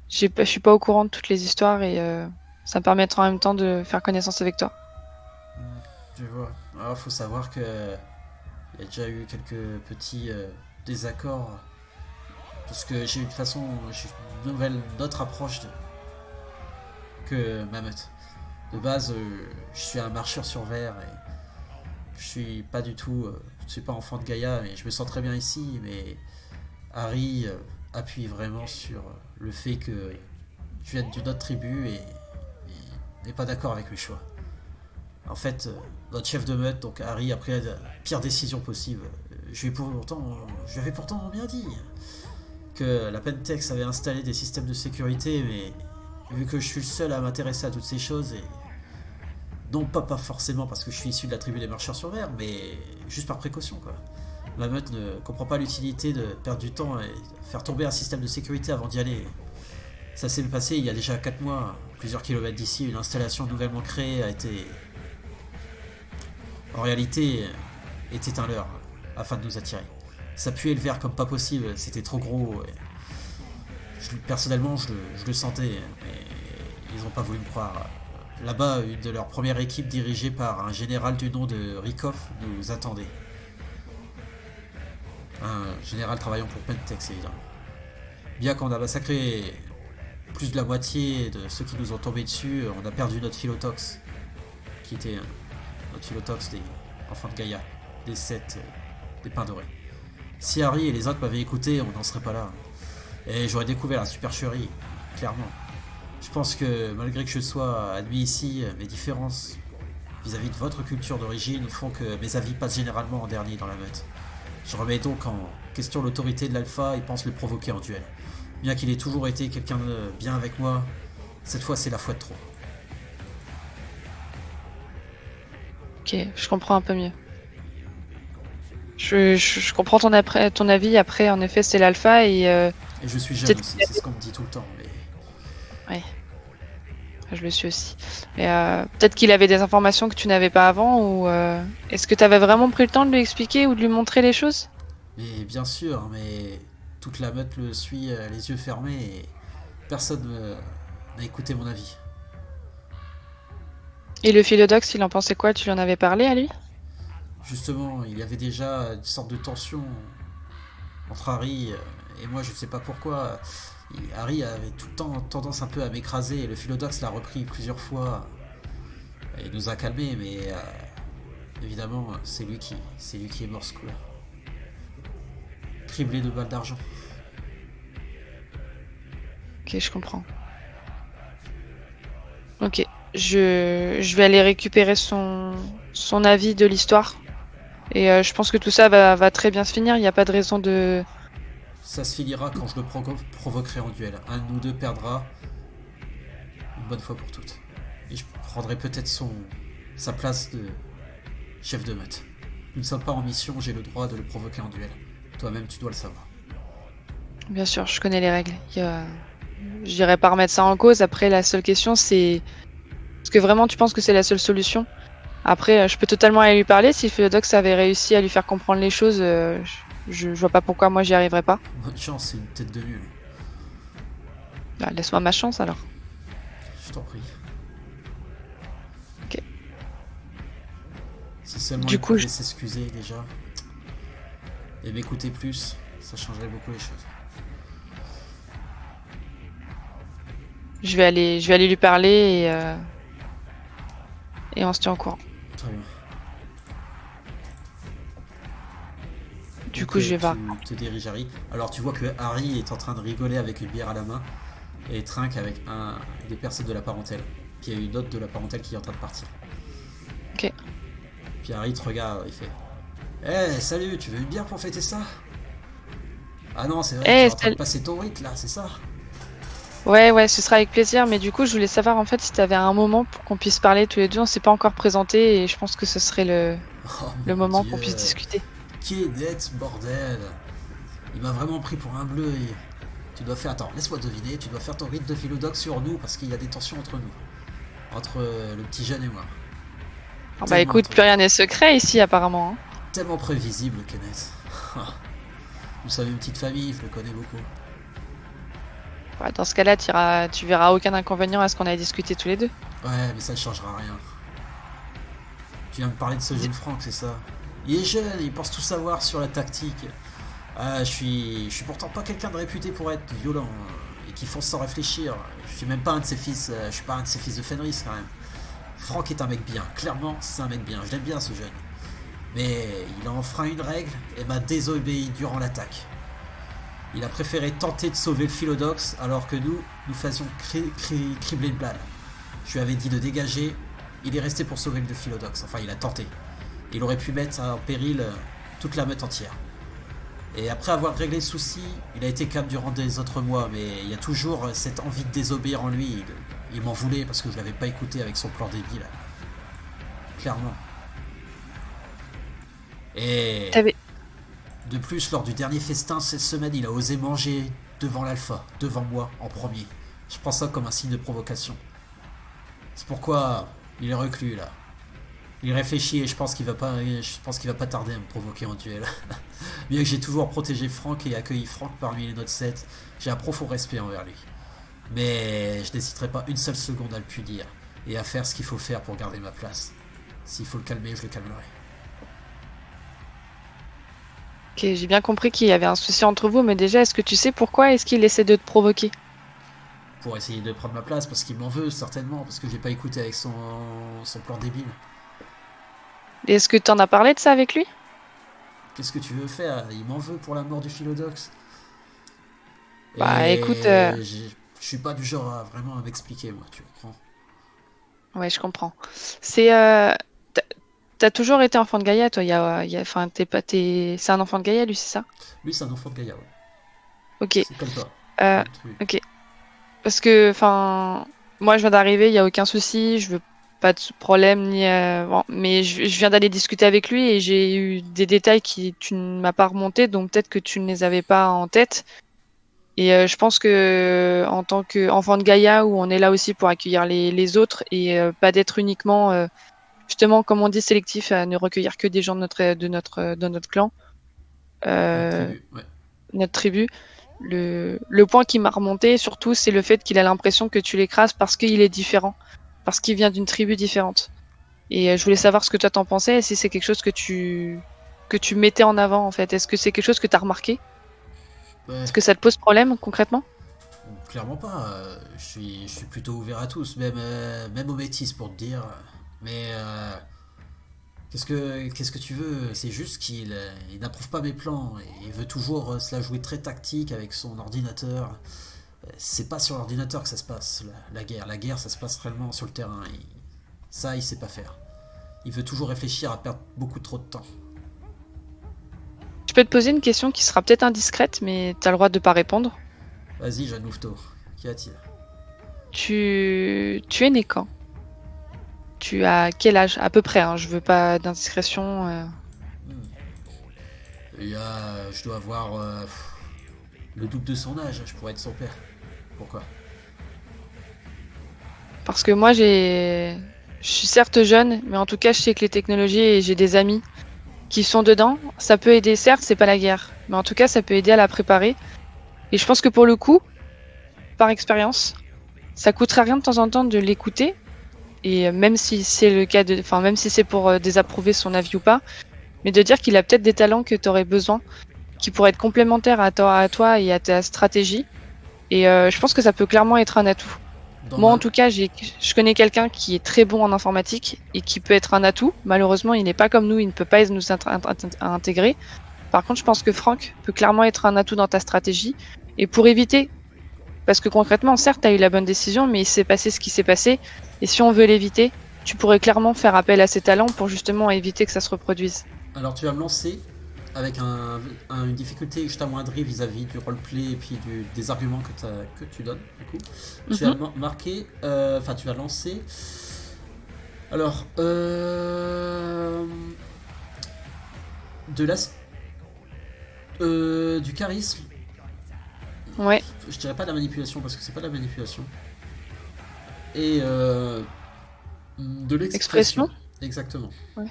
suis pas au courant de toutes les histoires et ça me permettra en même temps de faire connaissance avec toi. Je vois. Alors, faut savoir que il y a déjà eu quelques petits désaccords parce que j'ai une autre approche que Mammoth. De base, je suis un marcheur sur verre et je suis pas du tout, je suis pas enfant de Gaïa, mais je me sens très bien ici. Mais Harry appuie vraiment sur le fait que je vienne d'une autre tribu et n'est pas d'accord avec mes choix. En fait, notre chef de meute, donc Harry, a pris la pire décision possible. Je lui avais pourtant bien dit que la Pentex avait installé des systèmes de sécurité, mais vu que je suis le seul à m'intéresser à toutes ces choses, et non pas forcément parce que je suis issu de la tribu des marcheurs sur verre, mais juste par précaution, quoi. Ma meute ne comprend pas l'utilité de perdre du temps et faire tomber un système de sécurité avant d'y aller. Ça s'est passé il y a déjà 4 mois, plusieurs kilomètres d'ici, une installation nouvellement créée a été en réalité, était un leurre afin de nous attirer. Ça puait le verre comme pas possible, c'était trop gros. Personnellement, je le sentais, mais ils n'ont pas voulu me croire. Là-bas, une de leurs premières équipes dirigée par un général du nom de Rikoff nous attendait. Un général travaillant pour Pentex, évidemment. Bien qu'on a massacré plus de la moitié de ceux qui nous ont tombé dessus, on a perdu notre philotox, qui était notre philotox des enfants de Gaïa, des sept, des pins dorés. Si Harry et les autres m'avaient écouté, on n'en serait pas là. Et j'aurais découvert la supercherie, clairement. Je pense que malgré que je sois admis ici, mes différences vis-à-vis de votre culture d'origine font que mes avis passent généralement en dernier dans la meute. Je remets donc en question l'autorité de l'alpha et pense le provoquer en duel. Bien qu'il ait toujours été quelqu'un de bien avec moi, cette fois c'est la fois de trop. Ok, je comprends un peu mieux. Je comprends ton avis. Après, en effet, c'est l'alpha et Et je suis jeune peut-être aussi, qu'il c'est ce qu'on me dit tout le temps, mais ouais, je le suis aussi. Mais peut-être qu'il avait des informations que tu n'avais pas avant ou est-ce que tu avais vraiment pris le temps de lui expliquer ou de lui montrer les choses? Mais bien sûr, mais toute la meute le suit les yeux fermés et personne n'a écouté mon avis. Et le philodoxe, il en pensait quoi? Tu lui en avais parlé à lui? Justement, il y avait déjà une sorte de tension entre Harry et moi, je ne sais pas pourquoi. Harry avait tout le temps tendance un peu à m'écraser et le philodoxe l'a repris plusieurs fois et nous a calmés, mais évidemment, c'est lui qui est mort ce coup-là. Criblé de balles d'argent. Ok, je comprends. Ok, je vais aller récupérer son avis de l'histoire. Et je pense que tout ça va très bien se finir. Il n'y a pas de raison de. Ça se finira quand je le provoquerai en duel. Un de nous deux perdra une bonne fois pour toutes. Et je prendrai peut-être sa place de chef de meute. Nous ne sommes pas en mission, j'ai le droit de le provoquer en duel. Toi-même, tu dois le savoir. Bien sûr, je connais les règles. Je dirais pas remettre ça en cause. Après, la seule question, c'est est-ce que vraiment tu penses que c'est la seule solution? Après, je peux totalement aller lui parler. Si Philodox avait réussi à lui faire comprendre les choses, je vois pas pourquoi moi j'y arriverais pas. Bonne chance, c'est une tête de mule. Bah, laisse-moi ma chance alors. Je t'en prie. Ok. Si seulement Du il coup, pouvait s'excuser déjà et m'écouter plus, ça changerait beaucoup les choses. je vais aller lui parler et on se tient au courant. Très bien. Du Donc coup, je vais voir. tu te diriges Harry. Alors tu vois que Harry est en train de rigoler avec une bière à la main et trinque avec des personnes de la parentèle. Puis il y a une autre de la parentèle qui est en train de partir. Ok. Puis Harry te regarde et fait Eh, salut, tu veux une bière pour fêter ça? Ah non, c'est vrai, tu es Eh, en train de passer ton rite là, c'est ça? ouais, ce sera avec plaisir. Mais du coup, je voulais savoir en fait si tu avais un moment pour qu'on puisse parler tous les deux. On s'est pas encore présenté et je pense que ce serait Oh le mon moment dieu, qu'on puisse discuter. qui est net, bordel. Il m'a vraiment pris pour un bleu et tu dois faire. Attends, laisse-moi deviner, tu dois faire ton rite de philodoxe sur nous parce qu'il y a des tensions entre nous. Entre le petit jeune et moi. Ah bah Tellement, écoute, plus rien n'est secret ici apparemment, hein. tellement prévisible, Kenneth. Nous sommes une petite famille, je le connais beaucoup. Ouais, dans ce cas-là, tu verras aucun inconvénient à ce qu'on ait discuté tous les deux. Ouais, mais ça ne changera rien. Tu viens me parler de ce jeune Franck, c'est ça? Il est jeune, il pense tout savoir sur la tactique. Ah, je suis pourtant pas quelqu'un de réputé pour être violent et qui fonce sans réfléchir. Je suis même pas un de ses fils, je suis pas un de ses fils de Fenris quand même. Franck est un mec bien, clairement c'est un mec bien, je l'aime bien ce jeune. Mais il a enfreint une règle et m'a désobéi durant l'attaque. Il a préféré tenter de sauver le Philodoxe alors que nous faisions cribler le blal. Je lui avais dit de dégager, il est resté pour sauver le Philodoxe, enfin il a tenté. Il aurait pu mettre en péril toute la meute entière. Et après avoir réglé le souci, il a été calme durant des autres mois, mais il y a toujours cette envie de désobéir en lui. Il m'en voulait parce que je l'avais pas écouté avec son plan débile. Clairement. Et T'avais... de plus, lors du dernier festin cette semaine, il a osé manger devant l'alpha, devant moi, en premier. Je prends ça comme un signe de provocation. C'est pourquoi il est reclus là. Il réfléchit et je pense qu'il va pas tarder à me provoquer en duel. Bien que j'ai toujours protégé Franck et accueilli Franck parmi les notes 7, j'ai un profond respect envers lui. Mais je n'hésiterai pas une seule seconde à le punir et à faire ce qu'il faut faire pour garder ma place. S'il faut le calmer, je le calmerai. Ok, j'ai bien compris qu'il y avait un souci entre vous, mais déjà, est-ce que tu sais pourquoi est-ce qu'il essaie de te provoquer? Pour essayer de prendre ma place, parce qu'il m'en veut certainement, parce que j'ai pas écouté avec son plan débile. Et est-ce que t'en as parlé de ça avec lui? Qu'est-ce que tu veux faire? Il m'en veut pour la mort du Philodoxe. Bah écoute, Et je suis pas du genre à vraiment à m'expliquer, moi, tu comprends? ouais, je comprends. C'est... t'as toujours été enfant de Gaïa, toi. Enfin, c'est un enfant de Gaïa, lui, c'est ça? Lui, c'est un enfant de Gaïa, ouais. Ok. C'est comme toi. Euh, ok. Parce que, enfin, moi, je viens d'arriver, il y a aucun souci, je veux pas de problème, ni... bon, mais je viens d'aller discuter avec lui et j'ai eu des détails qui tu ne m'as pas remonté, donc peut-être que tu ne les avais pas en tête. Et je pense que en tant qu'enfant de Gaïa, où on est là aussi pour accueillir les autres et pas d'être uniquement, justement, comme on dit, sélectif, à ne recueillir que des gens de notre clan, Tribu, ouais. notre tribu. Le point qui m'a remonté, surtout, c'est le fait qu'il a l'impression que tu l'écrases parce qu'il est différent, parce qu'il vient d'une tribu différente. Et je voulais savoir ce que toi t'en pensais, et si c'est quelque chose que tu mettais en avant, en fait. Est-ce que c'est quelque chose que t'as remarqué? Ouais. Est-ce que ça te pose problème, concrètement? Clairement pas. Je suis plutôt ouvert à tous, même aux métis pour te dire. Mais qu'est-ce que tu veux? C'est juste il n'approuve pas mes plans et il veut toujours se la jouer très tactique avec son ordinateur. C'est pas sur l'ordinateur que ça se passe la guerre. La guerre, ça se passe réellement sur le terrain. Ça, il sait pas faire. Il veut toujours réfléchir à perdre beaucoup trop de temps. Je peux te poser une question qui sera peut-être indiscrète, mais t'as le droit de pas répondre. Vas-y, Jeanne Louveteau. Qu'y a-t-il? Tu es né quand? Tu as quel âge? À peu près, hein, je veux pas d'indiscrétion. Je dois avoir le double de son âge. Je pourrais être son père. Pourquoi? Parce que moi, je suis certes jeune, mais en tout cas, je sais que les technologies et j'ai des amis qui sont dedans. Ça peut aider, certes, c'est pas la guerre, mais en tout cas, ça peut aider à la préparer. Et je pense que pour le coup, par expérience, ça coûtera rien de temps en temps de l'écouter. Et même si c'est le cas enfin, même si c'est pour désapprouver son avis ou pas, mais de dire qu'il a peut-être des talents que tu aurais besoin, qui pourraient être complémentaires à toi et à ta stratégie. Et je pense que ça peut clairement être un atout. Moi, en tout cas, je connais quelqu'un qui est très bon en informatique et qui peut être un atout. Malheureusement, il n'est pas comme nous, il ne peut pas nous intégrer. Par contre, je pense que Franck peut clairement être un atout dans ta stratégie. Et pour éviter, parce que concrètement, certes, tu as eu la bonne décision, mais il s'est passé ce qui s'est passé. Et si on veut l'éviter, tu pourrais clairement faire appel à ses talents pour justement éviter que ça se reproduise. Alors tu vas me lancer avec une difficulté que je t'amoindris vis-à-vis du roleplay et puis des arguments que tu donnes. Du coup, tu vas Mhm. marquer, tu vas lancer. Alors, de la, du charisme. Ouais. Je dirais pas de la manipulation parce que c'est pas de la manipulation. Et de Expression. l'expression, exactement. Ouais.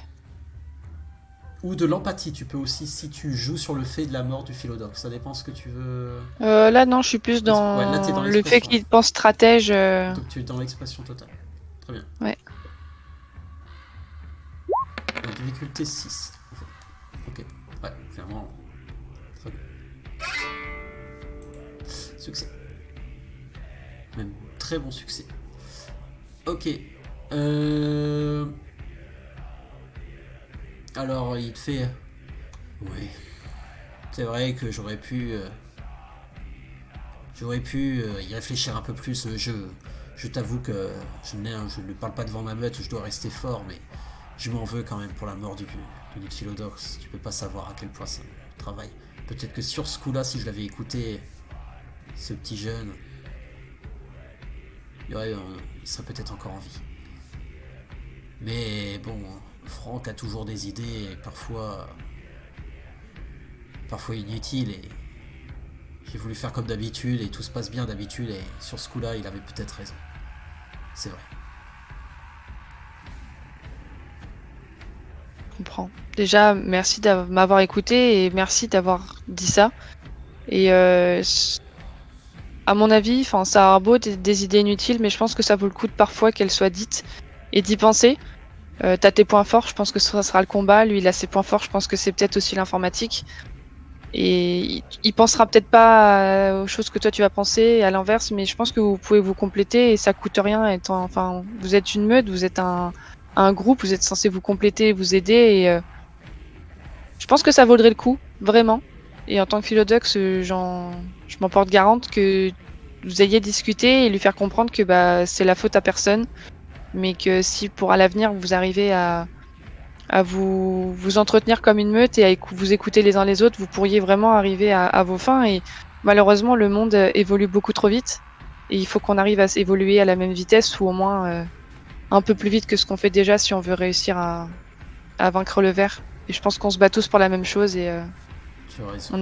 Ou de l'empathie, tu peux aussi si tu joues sur le fait de la mort du Philodox. Ça dépend ce que tu veux. Là, non, je suis plus Ouais, là t'es dans dans le fait l'expression. qu'il pense stratège. Donc tu es dans l'expression totale. Très bien. Ouais. Donc difficulté 6. Ok. Ouais, clairement. Très bien. Succès. Même très bon succès. Ok. Alors il te fait. Oui. C'est vrai que j'aurais pu y réfléchir un peu plus. Je t'avoue que je ne parle pas devant ma meute, je dois rester fort, mais je m'en veux quand même pour la mort de notre Philodox. Tu peux pas savoir à quel point ça me travaille. Peut-être que sur ce coup-là, si je l'avais écouté, ce petit jeune, il serait peut-être encore en vie. Mais bon, Franck a toujours des idées, parfois inutiles, et j'ai voulu faire comme d'habitude, et tout se passe bien d'habitude, et sur ce coup-là, il avait peut-être raison. C'est vrai. Je comprends. Déjà, merci de m'avoir écouté et merci d'avoir dit ça. Et à mon avis, enfin, ça a beau des idées inutiles, mais je pense que ça vaut le coup de parfois qu'elles soient dites et d'y penser. T'as tes points forts, je pense que ça sera le combat. Lui, il a ses points forts, je pense que c'est peut-être aussi l'informatique. Et il pensera peut-être pas aux choses que toi tu vas penser, à l'inverse, mais je pense que vous pouvez vous compléter et ça coûte rien. Enfin, vous êtes une meute, vous êtes un groupe, vous êtes censé vous compléter, vous aider. Et je pense que ça vaudrait le coup, vraiment. Et en tant que Philodox, je m'en porte garante que vous ayez discuté et lui faire comprendre que bah, c'est la faute à personne, mais que si pour à l'avenir vous arrivez à vous entretenir comme une meute et à vous écouter les uns les autres, vous pourriez vraiment arriver à vos fins. Et malheureusement, le monde évolue beaucoup trop vite. Et il faut qu'on arrive à évoluer à la même vitesse ou au moins un peu plus vite que ce qu'on fait déjà si on veut réussir à vaincre le verre. Et je pense qu'on se bat tous pour la même chose et Tu as raison.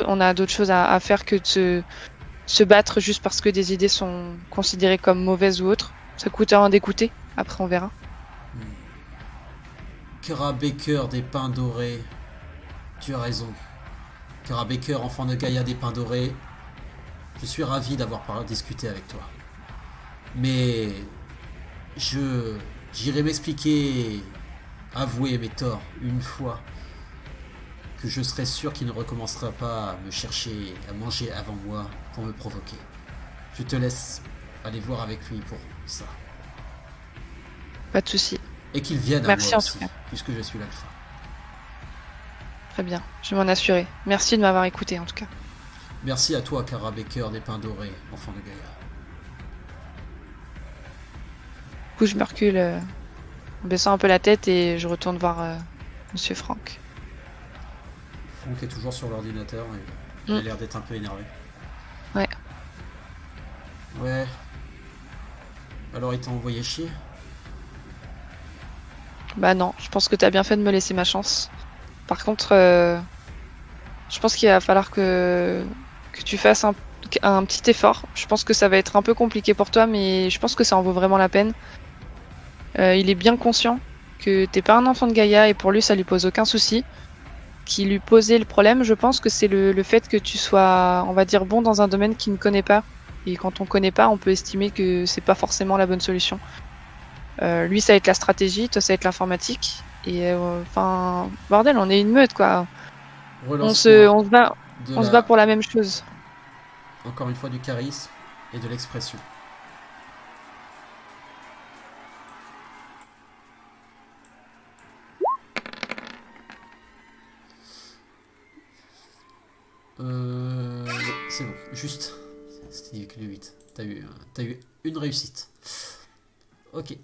on a d'autres choses à faire que de se battre juste parce que des idées sont considérées comme mauvaises ou autres. Ça coûte rien d'écouter. Après, on verra. Kara Baker des pains dorés. Tu as raison. Kara Baker, enfant de Gaïa des pains dorés. Je suis ravi d'avoir discuté avec toi. Mais j'irai m'expliquer, avouer mes torts une fois que je serai sûr qu'il ne recommencera pas à me chercher à manger avant moi pour me provoquer. Je te laisse aller voir avec lui pour ça. Pas de souci. Et qu'il vienne à moi Merci en tout aussi, cas. puisque je suis l'alpha. Très bien. Je vais m'en assurer. Merci de m'avoir écouté en tout cas. Merci à toi, Kara Baker des pains dorés, enfant de Gaïa. Du coup, je me recule en baissant un peu la tête et je retourne voir Monsieur Franck. Franck est toujours sur l'ordinateur et il Mm. a l'air d'être un peu énervé. Ouais. Ouais. Alors il t'a envoyé chier? Bah non, je pense que t'as bien fait de me laisser ma chance. Par contre, je pense qu'il va falloir que tu fasses un petit effort. Je pense que ça va être un peu compliqué pour toi, mais je pense que ça en vaut vraiment la peine. Il est bien conscient que t'es pas un enfant de Gaïa et pour lui, ça lui pose aucun souci. Qui lui posait le problème, je pense que c'est le fait que tu sois, on va dire, bon dans un domaine qu'il ne connaît pas. Et quand on connaît pas, on peut estimer que c'est pas forcément la bonne solution. Lui, ça va être la stratégie, toi, ça va être l'informatique. Et enfin, bordel, on est une meute, quoi. Relance-moi de On se bat la. pour la même chose. Encore une fois, du charisme et de l'expression. c'est bon. Juste. C'était que le 8. T'as eu une réussite. Ok.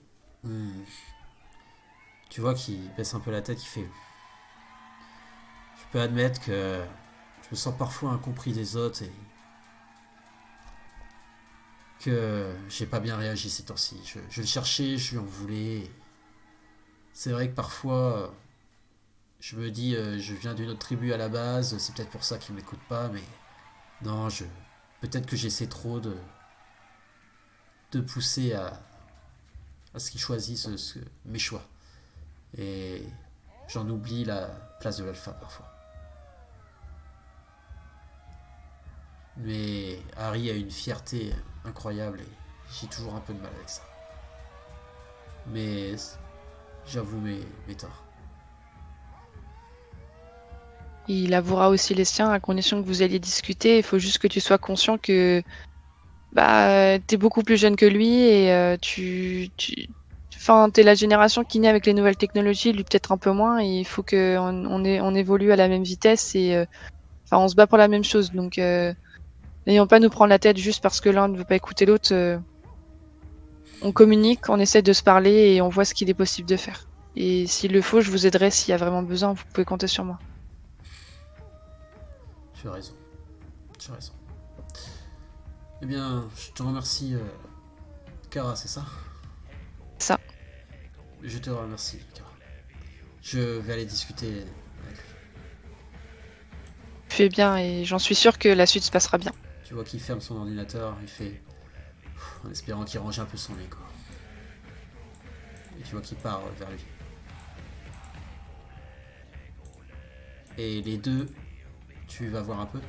Tu vois qu'il baisse un peu la tête, il fait... Je peux admettre que je me sens parfois incompris des autres et que j'ai pas bien réagi ces temps-ci. Je le cherchais, je lui en voulais. C'est vrai que parfois, je me dis, je viens d'une autre tribu à la base, c'est peut-être pour ça qu'il m'écoute pas, mais non, peut-être que j'essaie trop de pousser à ce qu'il choisisse mes choix. Et j'en oublie la place de l'alpha parfois. Mais Harry a une fierté incroyable et j'ai toujours un peu de mal avec ça. Mais j'avoue mes torts. Il avouera aussi les siens à condition que vous alliez discuter. Il faut juste que tu sois conscient que t'es beaucoup plus jeune que lui et enfin, t'es la génération qui naît avec les nouvelles technologies, lui peut-être un peu moins. Et il faut qu'on évolue à la même vitesse et enfin, on se bat pour la même chose. Donc, n'ayons pas nous prendre la tête juste parce que l'un ne veut pas écouter l'autre. On communique, on essaie de se parler et on voit ce qu'il est possible de faire. Et s'il le faut, je vous aiderai s'il y a vraiment besoin. Vous pouvez compter sur moi. Tu as raison. Tu as raison. Eh bien, je te remercie, Kara, c'est ça? Ça. Je te remercie, Kara. Je vais aller discuter avec lui. Tu fais bien et j'en suis sûre que la suite se passera bien. Tu vois qu'il ferme son ordinateur, il fait... en espérant qu'il range un peu son nez, quoi. Et tu vois qu'il part vers lui. Et les deux, tu vas voir un peu?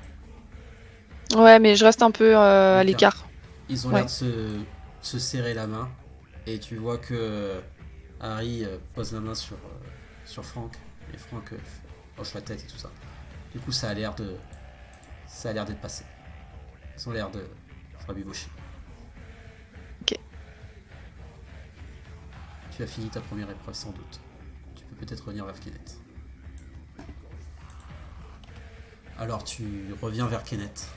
Ouais, mais je reste un peu à l'écart. Ils ont l'air de se serrer la main. Et tu vois que Harry pose la main sur Franck. Et Franck hoche la tête et tout ça. Du coup, ça a l'air d'être passé. Ils ont l'air de se rabibocher. Ok. Tu as fini ta première épreuve sans doute. Tu peux peut-être revenir vers Kenneth. Alors tu reviens vers Kenneth.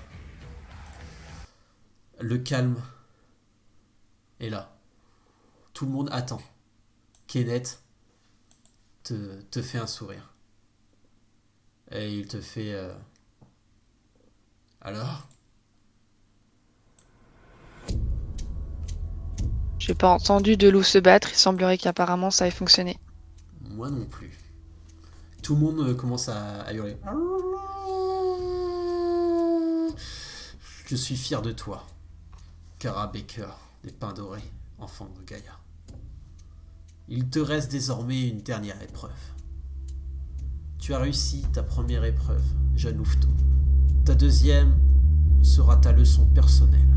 Le calme est là. Tout le monde attend. Kenneth te fait un sourire. Et il te fait... Alors ? J'ai pas entendu de loup se battre, il semblerait qu'apparemment ça ait fonctionné. Moi non plus. Tout le monde commence à hurler. Je suis fier de toi, Kara Baker, des Pins Dorés, enfant de Gaïa. Il te reste désormais une dernière épreuve. Tu as réussi ta première épreuve, jeune louveteau. Ta deuxième sera ta leçon personnelle.